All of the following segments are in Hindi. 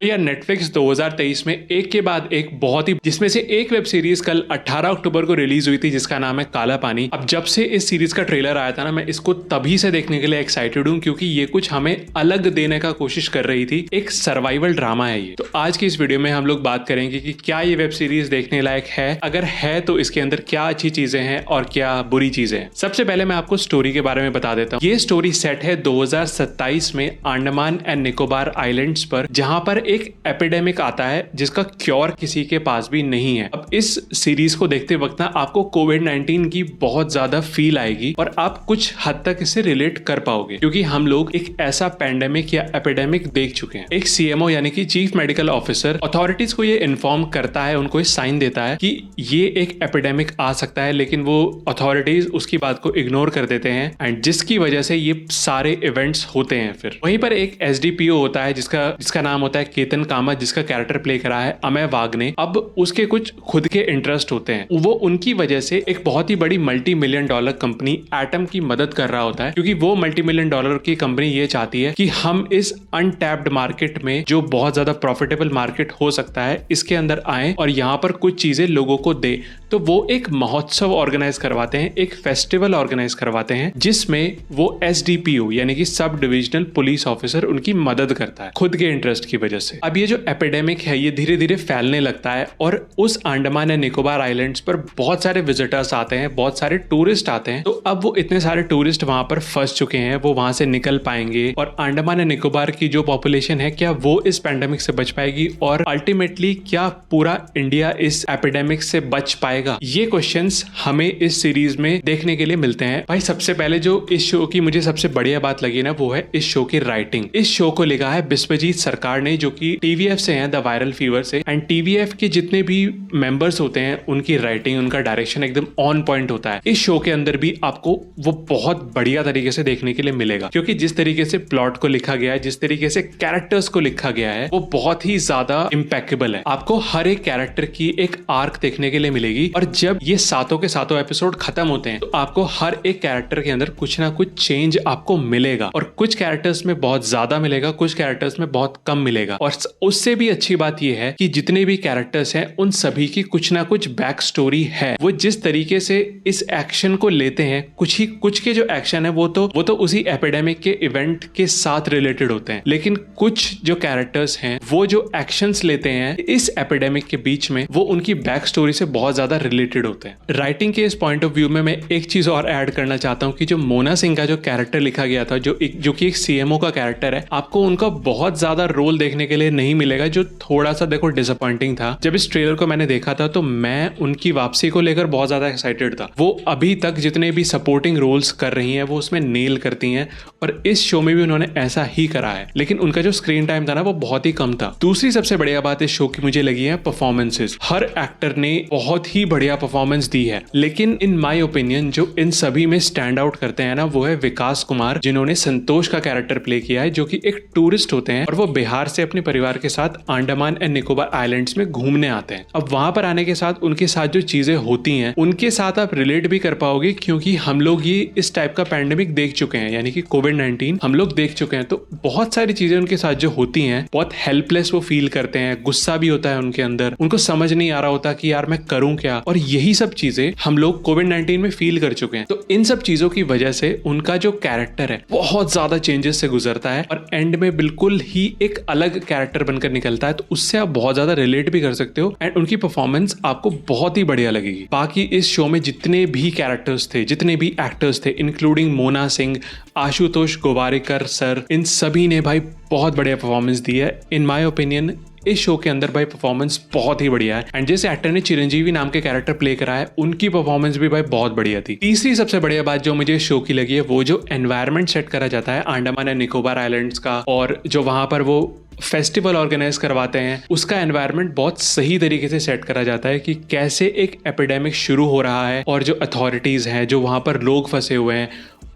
यार नेटफ्लिक्स 2023 में एक के बाद एक बहुत ही, जिसमें से एक वेब सीरीज कल 18 अक्टूबर को रिलीज हुई थी जिसका नाम है काला पानी। अब जब से इस सीरीज का ट्रेलर आया था ना, मैं इसको तभी से देखने के लिए एक्साइटेड हूँ क्योंकि ये कुछ हमें अलग देने का कोशिश कर रही थी। एक सर्वाइवल ड्रामा है ये। तो आज की इस वीडियो में हम लोग बात करेंगे कि क्या ये वेब सीरीज देखने लायक है, अगर है तो इसके अंदर क्या अच्छी चीजें हैं और क्या बुरी चीजें हैं। सबसे पहले मैं आपको स्टोरी के बारे में बता देता हूँ। ये स्टोरी सेट है 2027 में अंडमान एंड निकोबार आइलैंड्स पर, जहां पर एक एपिडेमिक आता है जिसका क्योर किसी के पास भी नहीं है। अब इस सीरीज को देखते वक्त ना आपको कोविड-19 की बहुत ज्यादा फील आएगी और आप कुछ हद तक इसे रिलेट कर पाओगे क्योंकि हम लोग एक ऐसा पैंडेमिक या एपिडेमिक देख चुके हैं। एक सीएमओ यानी कि चीफ मेडिकल ऑफिसर अथॉरिटीज को ये इन्फॉर्म करता है, उनको ये साइन देता है कि ये एक एपिडेमिक आ सकता है, लेकिन वो अथॉरिटीज उसकी बात को इग्नोर कर देते हैं एंड जिसकी वजह से ये सारे इवेंट्स होते हैं। फिर वहीं पर एक एसडीपीओ होता है जिसका नाम होता है केतन कामत, जिसका कैरेक्टर प्ले करा है अमय वाघ ने। अब उसके कुछ खुद के इंटरेस्ट होते हैं, वो उनकी वजह से एक बहुत ही बड़ी $multi-million कंपनी एटम की मदद कर रहा होता है क्योंकि वो $multi-million की कंपनी ये चाहती है कि हम इस अनटैप्ड मार्केट में, जो बहुत ज्यादा प्रॉफिटेबल मार्केट हो सकता है, इसके अंदर आए और यहाँ पर कुछ चीजें लोगों को दे। तो वो एक महोत्सव ऑर्गेनाइज करवाते हैं, एक फेस्टिवल ऑर्गेनाइज करवाते हैं जिसमें वो एसडीपीओ यानी कि सब डिविजनल पुलिस ऑफिसर उनकी मदद करता है खुद के इंटरेस्ट की वजह से। अब ये जो एपिडेमिक है ये धीरे धीरे फैलने लगता है और उस अंडमान एंड निकोबार आइलैंड्स पर बहुत सारे विजिटर्स आते हैं, बहुत सारे टूरिस्ट आते हैं। तो अब वो इतने सारे टूरिस्ट वहां पर फंस चुके हैं, वो वहां से निकल पाएंगे और अंडमान एंड निकोबार की जो पॉपुलेशन है क्या वो इस पैंडेमिक से बच पाएगी और अल्टीमेटली क्या पूरा इंडिया इस एपिडेमिक से बच पाएगा? ये क्वेश्चंस हमें इस सीरीज में देखने के लिए मिलते हैं। भाई सबसे पहले जो इस शो की मुझे सबसे बढ़िया बात लगी ना, वो है इस शो की राइटिंग। इस शो को लिखा है बिस्वजीत सरकार ने, जो कि टीवीएफ से हैं, द वायरल फीवर से। एंड टीवीएफ के जितने भी मेंबर्स होते हैं उनकी राइटिंग, उनका डायरेक्शन एकदम ऑन पॉइंट होता है। इस शो के अंदर भी आपको वो बहुत बढ़िया तरीके से देखने के लिए मिलेगा क्योंकि जिस तरीके से प्लॉट को लिखा गया है, जिस तरीके से कैरेक्टर्स को लिखा गया है, वो बहुत ही ज्यादा इम्पेक्टेबल है। आपको हर एक कैरेक्टर की एक आर्क देखने के लिए मिलेगी और जब ये सातों के सातों एपिसोड खत्म होते हैं तो आपको हर एक कैरेक्टर के अंदर कुछ ना कुछ चेंज आपको मिलेगा और कुछ कैरेक्टर्स में बहुत ज्यादा मिलेगा, कुछ कैरेक्टर्स में बहुत कम मिलेगा। और उससे भी अच्छी बात यह है कि जितने भी कैरेक्टर्स हैं उन सभी की कुछ ना कुछ बैक स्टोरी है। वो जिस तरीके से इस एक्शन को लेते हैं, कुछ के जो एक्शन है वो तो उसी एपिडेमिक के इवेंट के साथ रिलेटेड होते हैं, लेकिन कुछ जो कैरेक्टर्स हैं वो जो एक्शंस लेते हैं इस एपिडेमिक के बीच में, वो उनकी बैक स्टोरी से बहुत ज्यादा रिलेटेड होते हैं। राइटिंग के इस पॉइंट ऑफ व्यू में मैं एक चीज और ऐड करना चाहता हूँ कि जो मोना सिंह का जो कैरेक्टर लिखा गया था, जो कि एक सीएमओ का कैरेक्टर है, आपको उनका बहुत ज्यादा रोल देखने के लिए नहीं मिलेगा, जो थोड़ा सा देखो डिसअपॉइंटिंग था। जब इस ट्रेलर को मैंने देखा था तो मैं उनकी वापसी को लेकर बहुत ज्यादा एक्साइटेड था। वो अभी तक जितने भी सपोर्टिंग रोल्स कर रही हैं वो उसमें नेल करती हैं और इस शो में भी उन्होंने ऐसा ही करा है, लेकिन उनका जो स्क्रीन टाइम था ना वो बहुत ही कम था। दूसरी सबसे बढ़िया बात इस शो की मुझे लगी है परफॉर्मेंसेस। हर एक्टर ने बहुत ही बढ़िया परफॉर्मेंस दी है, लेकिन इन माय ओपिनियन जो इन सभी में स्टैंड आउट करते हैं ना, वो है विकास कुमार, जिन्होंने संतोष का कैरेक्टर प्ले किया है, जो कि एक टूरिस्ट होते हैं और वो बिहार से अपने परिवार के साथ अंडमान एंड निकोबार आइलैंड्स में घूमने आते हैं। अब वहां पर आने के साथ उनके साथ जो चीजें होती हैं उनके साथ आप रिलेट भी कर पाओगे क्योंकि हम लोग ये इस टाइप का पैंडेमिक देख चुके हैं, यानी कि कोविड-19 हम लोग देख चुके हैं। तो बहुत सारी चीजें उनके साथ जो होती हैं, बहुत हेल्पलेस वो फील करते हैं, गुस्सा भी होता है उनके अंदर, उनको समझ नहीं आ रहा होता कि यार मैं करूं क्या, और यही सब चीजें हम लोग कोविड-19 में फील कर चुके हैं। तो इन सब चीजों की वजह से उनका जो कैरेक्टर है बहुत ज्यादा चेंजेस से गुजरता है और एंड में बिल्कुल ही एक अलग कैरेक्टर बनकर निकलता है। तो उससे आप बहुत ज्यादा रिलेट भी कर सकते हो एंड उनकी परफॉर्मेंस आपको बहुत ही बढ़िया लगेगी। बाकी इस शो में जितने भी कैरेक्टर्स थे, जितने भी एक्टर्स थे, इंक्लूडिंग मोना सिंह, आशुतोष गोवारिकर सर, इन सभी ने भाई बहुत बढ़िया परफॉर्मेंस दी है। इन माय ओपिनियन इस शो के अंदर भाई परफॉर्मेंस बहुत ही बढ़िया है एंड जिस एक्टर ने चिरंजीवी नाम के कैरेक्टर प्ले करा है उनकी परफॉर्मेंस भी भाई बहुत बढ़िया थी। तीसरी सबसे बढ़िया बात जो मुझे शो की लगी है वो जो एनवायरनमेंट सेट करा जाता है अंडमान एंड निकोबार आइलैंड्स का, और जो वहां पर वो फेस्टिवल ऑर्गेनाइज करवाते हैं उसका एनवायरनमेंट बहुत सही तरीके से सेट करा जाता है कि कैसे एक एपिडेमिक शुरू हो रहा है और जो अथॉरिटीज हैं, जो वहां पर लोग फंसे हुए हैं,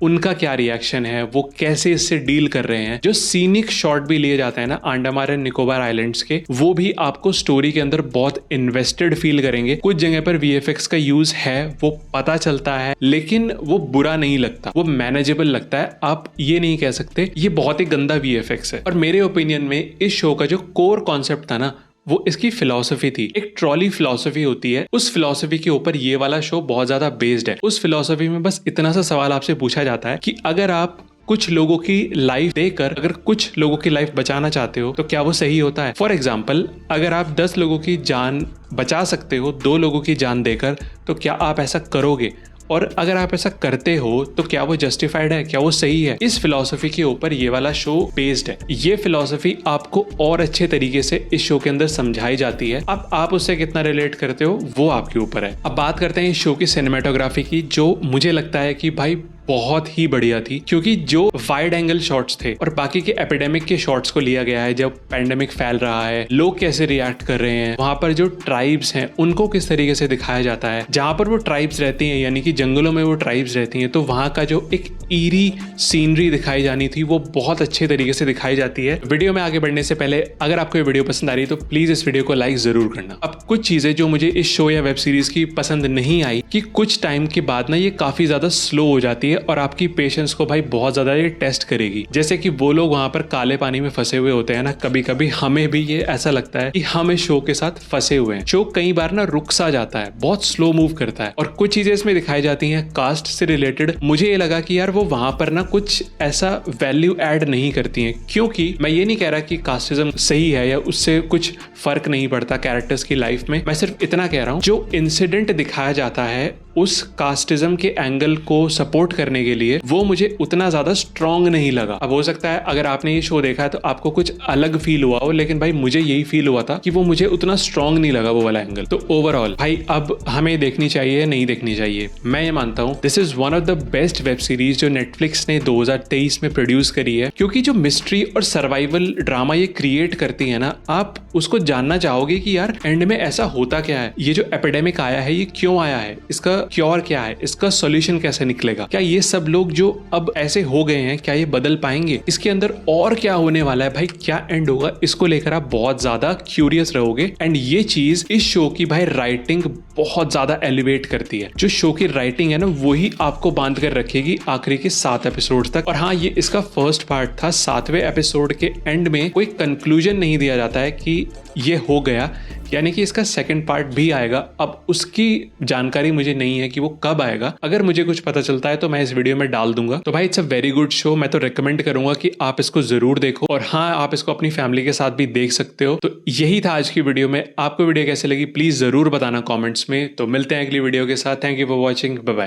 उनका क्या रिएक्शन है, वो कैसे इससे डील कर रहे हैं। जो सीनिक शॉट भी लिए जाते हैं ना अंडमान एंड निकोबार आइलैंड्स के, वो भी आपको स्टोरी के अंदर बहुत इन्वेस्टेड फील करेंगे। कुछ जगह पर वीएफएक्स का यूज है, वो पता चलता है, लेकिन वो बुरा नहीं लगता, वो मैनेजेबल लगता है। आप ये नहीं कह सकते ये बहुत ही गंदा वीएफएक्स है। और मेरे ओपिनियन में इस शो का जो कोर कॉन्सेप्ट था ना, वो इसकी फिलॉसफी थी। एक ट्रॉली फिलॉसफी होती है, उस फिलॉसफी के ऊपर ये वाला शो बहुत ज्यादा बेस्ड है। उस फिलॉसफी में बस इतना सा सवाल आपसे पूछा जाता है कि अगर आप कुछ लोगों की लाइफ देकर अगर कुछ लोगों की लाइफ बचाना चाहते हो तो क्या वो सही होता है। फॉर एग्जाम्पल, अगर आप 10 लोगों की जान बचा सकते हो 2 लोगों की जान देकर, तो क्या आप ऐसा करोगे? और अगर आप ऐसा करते हो तो क्या वो जस्टिफाइड है, क्या वो सही है? इस फिलॉसफी के ऊपर ये वाला शो बेस्ड है। ये फिलॉसफी आपको और अच्छे तरीके से इस शो के अंदर समझाई जाती है। अब आप उससे कितना रिलेट करते हो वो आपके ऊपर है। अब बात करते हैं इस शो की सिनेमेटोग्राफी की, जो मुझे लगता है कि भाई बहुत ही बढ़िया थी। क्योंकि जो वाइड एंगल शॉट्स थे और बाकी के एपिडेमिक के शॉट्स को लिया गया है, जब पैंडेमिक फैल रहा है, लोग कैसे रिएक्ट कर रहे हैं, वहां पर जो ट्राइब्स हैं उनको किस तरीके से दिखाया जाता है, जहां पर वो ट्राइब्स रहती हैं यानी कि जंगलों में वो ट्राइब्स रहती हैं, तो वहां का जो एक ईरी सीनरी दिखाई जानी थी वो बहुत अच्छे तरीके से दिखाई जाती है। वीडियो में आगे बढ़ने से पहले अगर आपको ये वीडियो पसंद आ रही है तो प्लीज इस वीडियो को लाइक जरूर करना। अब कुछ चीजें जो मुझे इस शो या वेब सीरीज की पसंद नहीं आई कि कुछ टाइम के बाद ना ये काफी ज्यादा स्लो हो जाती है और आपकी पेशेंस को भाई बहुत ज्यादा ये टेस्ट करेगी। जैसे कि वो लोग वहां पर काले पानी में फंसे हुए होते हैं ना, कभी कभी हमें भी ये ऐसा लगता है कि हम इस शो के साथ फंसे हुए हैं। शो कई बार ना रुक सा जाता है, बहुत स्लो मूव करता है और कुछ चीजें इसमें दिखाई जाती हैं कास्ट से रिलेटेड। मुझे ये लगा कि यार वो वहां पर ना कुछ ऐसा वैल्यू ऐड नहीं करती हैं, क्योंकि मैं ये नहीं कह रहा कि कास्टिज्म सही है या उससे कुछ फर्क नहीं पड़ता कैरेक्टर्स की लाइफ में। मैं सिर्फ इतना कह रहा हूं जो इंसिडेंट दिखाया जाता है उस कास्टिज्म के एंगल को सपोर्ट करने के लिए वो मुझे उतना ज्यादा स्ट्रांग नहीं लगा। अब हो सकता है अगर आपने ये शो देखा है तो आपको कुछ अलग फील हुआ हो, लेकिन भाई मुझे यही फील हुआ था कि वो मुझे उतना स्ट्रांग नहीं लगा वो वाला एंगल। तो ओवरऑल भाई अब हमें देखनी चाहिए नहीं देखनी चाहिए, मैं ये मानता हूँ this is one of the best web series जो नेटफ्लिक्स ने 2023 में प्रोड्यूस करी है। क्योंकि जो मिस्ट्री और सर्वाइवल ड्रामा ये क्रिएट करती है ना, आप उसको जानना चाहोगे कि यार एंड में ऐसा होता क्या है, ये जो एपिडेमिक आया है ये क्यों आया है, इसका क्योर क्या है, इसका सॉल्यूशन कैसे निकलेगा, क्या ये सब लोग जो अब ऐसे हो गए हैं क्या ये बदल पाएंगे, इसके अंदर और क्या होने वाला है, भाई क्या एंड होगा, इसको लेकर आप बहुत ज्यादा क्यूरियस रहोगे। एंड ये चीज इस शो की भाई राइटिंग बहुत ज्यादा एलिवेट करती है। जो शो की राइटिंग है ना वही आपको बांध कर रखेगी आखिरी के 7 एपिसोड तक। और हाँ, ये इसका फर्स्ट पार्ट था। 7वें एपिसोड के एंड में कोई कंक्लूजन नहीं दिया जाता है कि ये हो गया, यानी कि इसका सेकंड पार्ट भी आएगा। अब उसकी जानकारी मुझे नहीं है कि वो कब आएगा। अगर मुझे कुछ पता चलता है तो मैं इस वीडियो में डाल दूंगा। तो भाई it's a very good show, मैं तो रिकमेंड करूंगा कि आप इसको जरूर देखो। और हाँ, आप इसको अपनी फैमिली के साथ भी देख सकते हो। तो यही था आज की वीडियो में। आपको वीडियो कैसे लगी प्लीज जरूर बताना कॉमेंट्स में। तो मिलते हैं अगली वीडियो के साथ। Thank you for watching, bye bye.